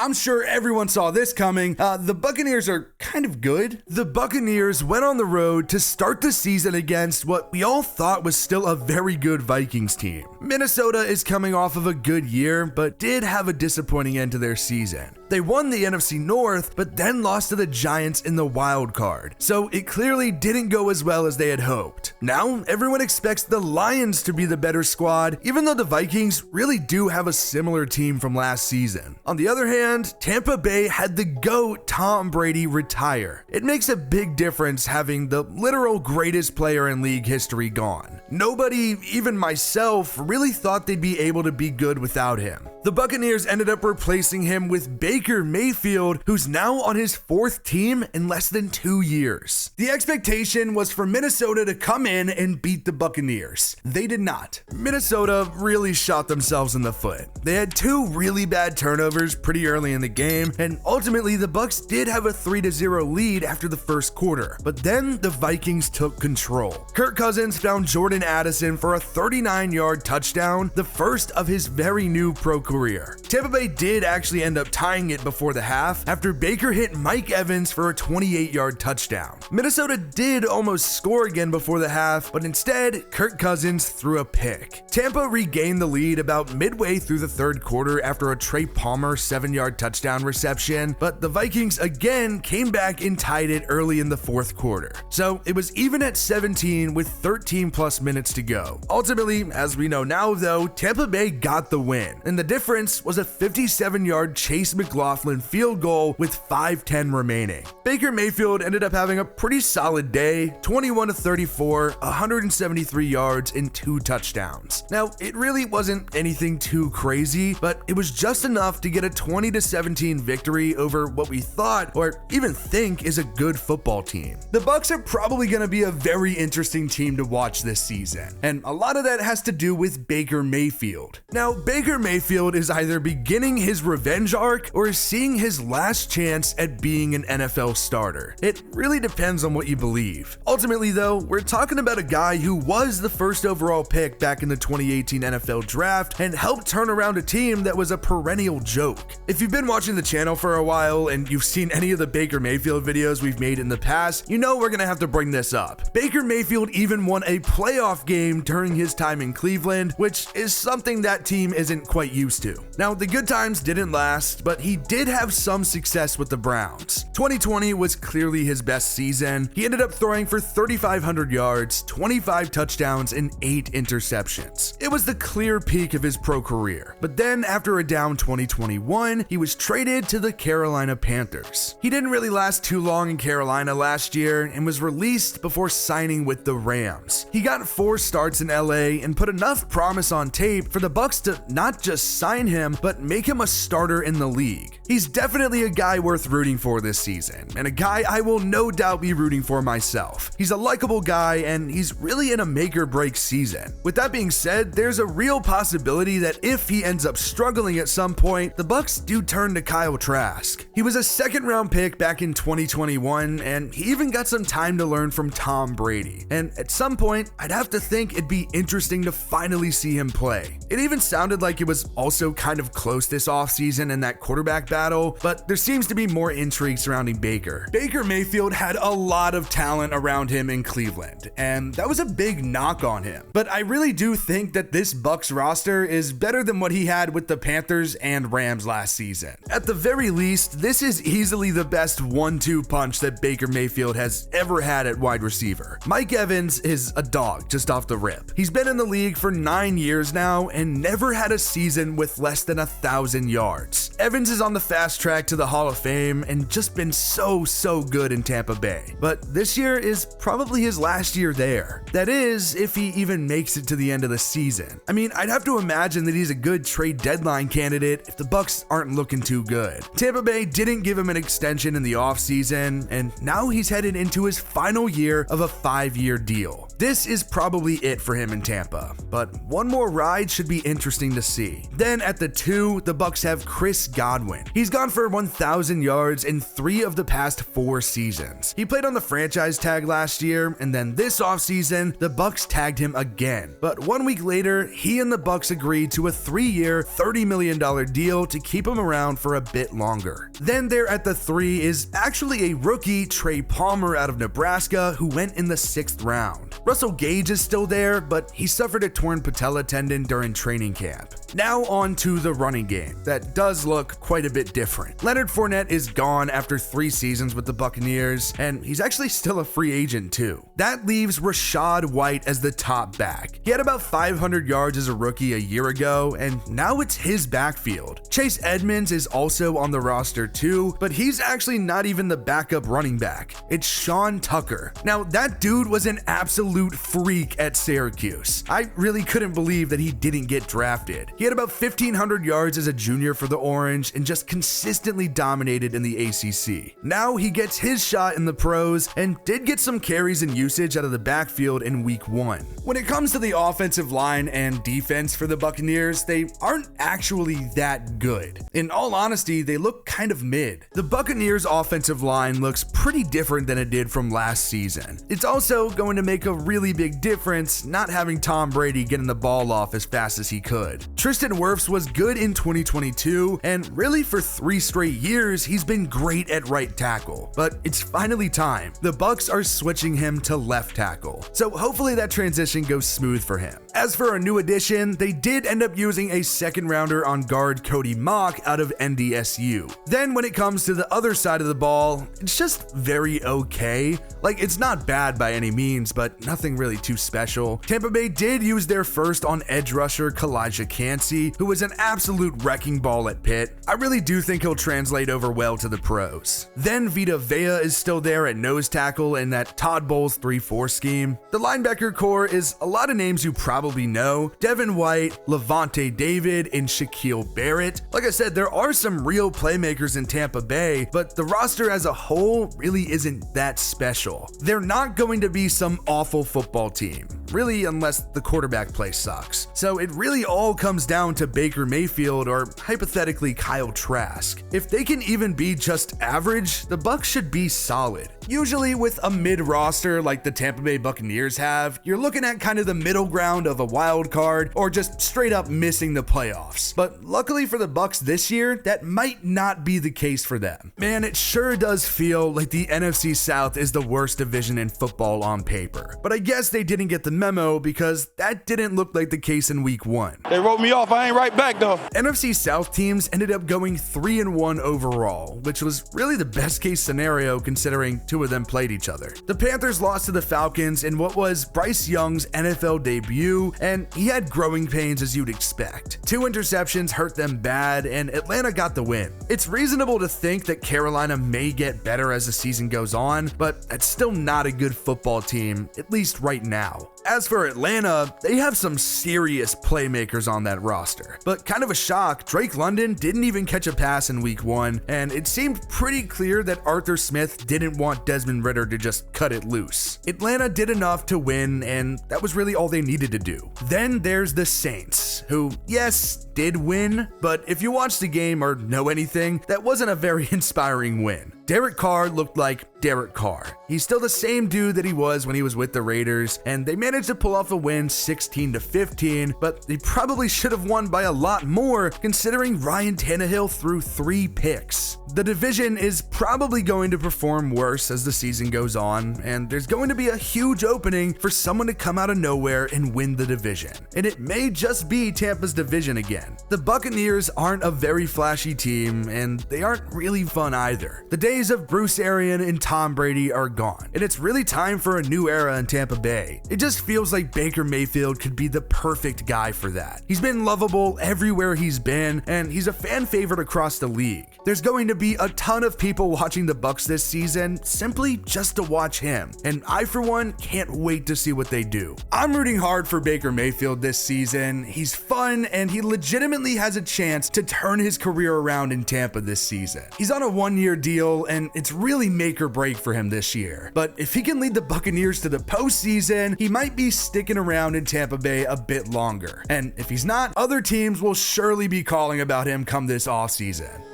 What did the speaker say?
I'm sure everyone saw this coming. The Buccaneers are kind of good. The Buccaneers went on the road to start the season against what we all thought was still a very good Vikings team. Minnesota is coming off of a good year, but did have a disappointing end to their season. They won the NFC North, but then lost to the Giants in the wild card, so it clearly didn't go as well as they had hoped. Now, everyone expects the Lions to be the better squad, even though the Vikings really do have a similar team from last season. On the other hand, Tampa Bay had the GOAT Tom Brady retire. It makes a big difference having the literal greatest player in league history gone. Nobody, even myself, really thought they'd be able to be good without him. The Buccaneers ended up replacing him with Baker Mayfield, who's now on his 4th team in less than 2 years. The expectation was for Minnesota to come in and beat the Buccaneers. They did not. Minnesota really shot themselves in the foot. They had 2 really bad turnovers pretty early in the game, and ultimately the Bucs did have a 3-0 lead after the first quarter, but then the Vikings took control. Kirk Cousins found Jordan Addison for a 39-yard touchdown, the first of his very new pro career. Tampa Bay did actually end up tying it before the half after Baker hit Mike Evans for a 28-yard touchdown. Minnesota did almost score again before the half, but instead, Kirk Cousins threw a pick. Tampa regained the lead about midway through the third quarter after a Trey Palmer 7-yard touchdown reception, but the Vikings again came back and tied it early in the fourth quarter. So it was even at 17 with 13 plus minutes to go. Ultimately, as we know now though, Tampa Bay got the win, and the difference was a 57-yard Chase McLaughlin field goal with 5:10 remaining. Baker Mayfield ended up having a pretty solid day, 21-34, 173 yards and 2 touchdowns. Now, it really wasn't anything too crazy, but it was just enough to get a 20-17 victory over what we thought or even think is a good football team. The Bucs are probably going to be a very interesting team to watch this season, and a lot of that has to do with Baker Mayfield. Now, Baker Mayfield is either beginning his revenge arc or is seeing his last chance at being an NFL starter. It really depends on what you believe. Ultimately though, we're talking about a guy who was the first overall pick back in the 2018 NFL draft and helped turn around a team that was a perennial joke. If you've been watching the channel for a while and you've seen any of the Baker Mayfield videos we've made in the past, you know we're gonna have to bring this up. Baker Mayfield even won a playoff game during his time in Cleveland, which is something that team isn't quite used to. Now, the good times didn't last, but he did have some success with the Browns. 2020 was clearly his best season. He ended up throwing for 3,500 yards, 25 touchdowns, and 8 interceptions. It was the clear peak of his pro career. But then, after a down 2021, he was traded to the Carolina Panthers. He didn't really last too long in Carolina last year and was released before signing with the Rams. He got 4 starts in LA and put enough promise on tape for the Bucs to not just sign him, but make him a starter in the league. He's definitely a guy worth rooting for this season, and a guy I will no doubt be rooting for myself. He's a likable guy, and he's really in a make or break season. With that being said, there's a real possibility that if he ends up struggling at some point, the Bucs do turn to Kyle Trask. He was a 2nd round pick back in 2021, and he even got some time to learn from Tom Brady. And at some point, I'd have to think it'd be interesting to finally see him play. It even sounded like it was also kind of close this offseason in that quarterback battle, but there seems to be more intrigue surrounding Baker. Baker Mayfield had a lot of talent around him in Cleveland, and that was a big knock on him. But I really do think that this Bucs roster is better than what he had with the Panthers and Rams last season. At the very least, this is easily the best 1-2 punch that Baker Mayfield has ever had at wide receiver. Mike Evans is a dog just off the rip. He's been in the league for 9 years now and never had a season with less than 1,000 yards. Evans is on the fast track to the Hall of Fame and just been so good in Tampa Bay. But this year is probably his last year there. That is, if he even makes it to the end of the season. I mean, I'd have to imagine that he's a good trade deadline candidate if the Bucs aren't looking too good. Tampa Bay didn't give him an extension in the offseason, and now he's headed into his final year of a 5-year deal. This is probably it for him in Tampa, but one more ride should be interesting to see. Then at the 2, the Bucs have Chris Godwin. He's gone for 1,000 yards in 3 of the past 4 seasons. He played on the franchise tag last year, and then this offseason, the Bucs tagged him again. But 1 week later, he and the Bucs agreed to a 3-year, $30 million deal to keep him around for a bit longer. Then there at the 3 is actually a rookie, Trey Palmer out of Nebraska, who went in the 6th round. Russell Gage is still there, but he suffered a torn patella tendon during training camp. Now on to the running game. That does look quite a bit different. Leonard Fournette is gone after 3 seasons with the Buccaneers, and he's actually still a free agent too. That leaves Rachaad White as the top back. He had about 500 yards as a rookie a year ago, and now it's his backfield. Chase Edmonds is also on the roster too, but he's actually not even the backup running back. It's Sean Tucker. Now that dude was an absolute freak at Syracuse. I really couldn't believe that he didn't get drafted. He had about 1,500 yards as a junior for the Orange and just consistently dominated in the ACC. Now he gets his shot in the pros and did get some carries and usage out of the backfield in week 1. When it comes to the offensive line and defense for the Buccaneers, they aren't actually that good. In all honesty, they look kind of mid. The Buccaneers offensive line looks pretty different than it did from last season. It's also going to make a really big difference not having Tom Brady getting the ball off as fast as he could. Tristan Wirfs was good in 2022, and really for 3 straight years, he's been great at right tackle. But it's finally time. The Bucs are switching him to left tackle. So hopefully that transition goes smooth for him. As for a new addition, they did end up using a 2nd rounder on guard Cody Mock out of NDSU. Then when it comes to the other side of the ball, it's just very okay. Like, it's not bad by any means, but nothing really too special. Tampa Bay did use their first on edge rusher Kalijah Cansey, who was an absolute wrecking ball at Pitt. I really do think he'll translate over well to the pros. Then Vita Vea is still there at nose tackle in that Todd Bowles 3-4 scheme. The linebacker core is a lot of names you probably know: Devin White, Levante David, and Shaquille Barrett. Like I said, there are some real playmakers in Tampa Bay, but the roster as a whole really isn't that special. They're not going to be some awful football team, really, unless the quarterback play sucks. So it really all comes down to Baker Mayfield or hypothetically Kyle Trask. If they can even be just average, the Bucs should be solid. Usually with a mid roster like the Tampa Bay Buccaneers have, you're looking at kind of the middle ground of a wild card or just straight up missing the playoffs. But luckily for the Bucs this year, that might not be the case for them. Man, it sure does feel like the NFC South is the worst division in football on paper. But I guess they didn't get the memo because that didn't look like the case in week 1. They wrote me off. I ain't right back though. NFC South teams ended up going 3-1 overall, which was really the best case scenario considering 2 of them played each other. The Panthers lost to the Falcons in what was Bryce Young's NFL debut, and he had growing pains as you'd expect. 2 interceptions hurt them bad, and Atlanta got the win. It's reasonable to think that Carolina may get better as the season goes on, but that's still not a good football team, at least right now. As for Atlanta, they have some serious playmakers on that roster. But kind of a shock, Drake London didn't even catch a pass in week 1, and it seemed pretty clear that Arthur Smith didn't want Desmond Ridder to just cut it loose. Atlanta did enough to win, and that was really all they needed to do. Then there's the Saints, who, yes, did win, but if you watched the game or know anything, that wasn't a very inspiring win. Derek Carr looked like Derek Carr. He's still the same dude that he was when he was with the Raiders, and they managed to pull off a win 16-15, but they probably should have won by a lot more considering Ryan Tannehill threw 3 picks. The division is probably going to perform worse as the season goes on, and there's going to be a huge opening for someone to come out of nowhere and win the division. And it may just be Tampa's division again. The Buccaneers aren't a very flashy team, and they aren't really fun either. The days of Bruce Arian and Tom Brady are gone, and it's really time for a new era in Tampa Bay. It just feels like Baker Mayfield could be the perfect guy for that. He's been lovable everywhere he's been, and he's a fan favorite across the league. There's going to be a ton of people watching the Bucs this season simply just to watch him, and I for one can't wait to see what they do. I'm rooting hard for Baker Mayfield this season. He's fun, and he legitimately has a chance to turn his career around in Tampa this season. He's on a 1-year deal, potential, and it's really make or break for him this year. But if he can lead the Buccaneers to the postseason, he might be sticking around in Tampa Bay a bit longer. And if he's not, other teams will surely be calling about him come this offseason.